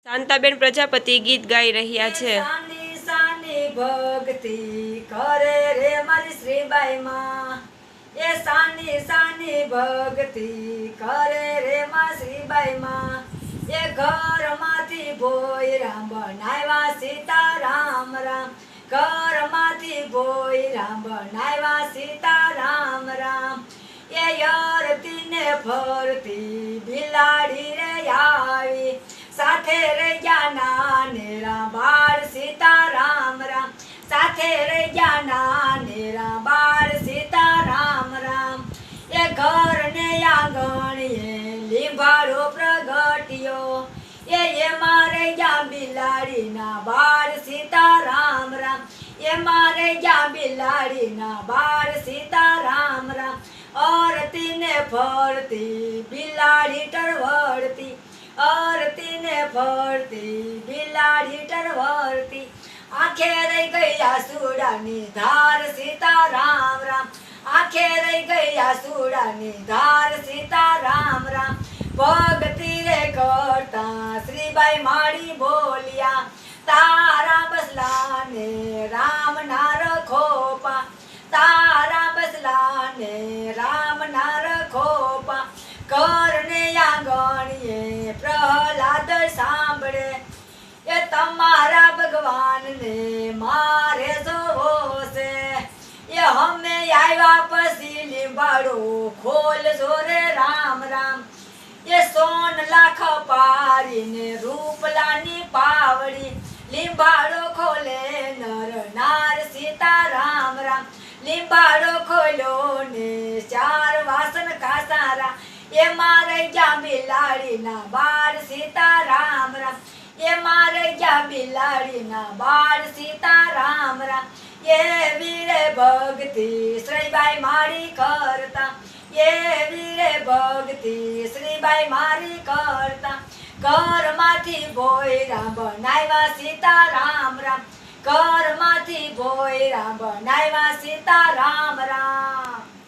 શાંતાબેન પ્રજાપતિ ગીત ગાઈ રહ્યા છે। સાની સાની ભક્તિ કરે રે મારી શ્રીબાઈ માં, એ સાની સાની ભક્તિ કરે રે માં શ્રીબાઈ માં, એ ઘરમાંથી ભોયરા બનાવ્યા સીતારામ રામ, ઘરમાંથી ભોયરા બનાવ્યા સીતારામ રામ, એ યરતી ને ફરતી બિલાડી રે આવી, સાથે રહ્યા નાનેરા બાળ સીતારામ રામ, સાથે રહ્યા નાનેરા બાળ સીતારામ રામ, એ ઘરને આંગણીએ લીંબાડો પ્રગટ્યો, એમાં રહ્યા બિલાડીના બાળ સીતારામ રામ, એમાં રહ્યા બિલાડીના બાળ સીતારામ રામ, અરતી ને ફરતી બિલાડી ટળવળતી, અરતી ને ફરતી બિલાડી ટળવળતી, આંખે રહી ગયા સુડાની ધાર સીતારામ રામ, આંખે રહી ગયા સુડાની ધાર સીતારામ રામ, ભક્તિ રે કરતા શ્રીબાઈ માડી બોલ્યા, તારા બસલાને રામ ના રખોપા, તારા બસલાને રામ ના રખોપા, ઘરને આંગણીએ પ્રહલાદ સાંભળે, એ તમારા ભગવાનને મારે જોવો છે, એ અમે આવ્યા પછી લીંબાડો ખોલજો રે રામ રામ, એ સોન લાખ પારીને રૂપલાની પાવડી, લીંબાડો ખોલે નર નાર સીતારામ રામ, લીંબાડો ખોલ્યો ને ચાર વાસણ કાસારા, એમાં રહ્યા બિલાડીના બાળ સીતારામ રામ, એમાં રહ્યા બિલાડીના બાળ સીતારામ રામ, એવી રે ભક્તિ શ્રીબાઈ મારી કરતા, એવી રે ભક્તિ શ્રીબાઈ મારી કરતા, ઘરમાંથી ભોયરા બનાવ્યા સીતારામ રામ, ઘરમાંથી ભોયરા બનાવ્યા સીતારામ રામ।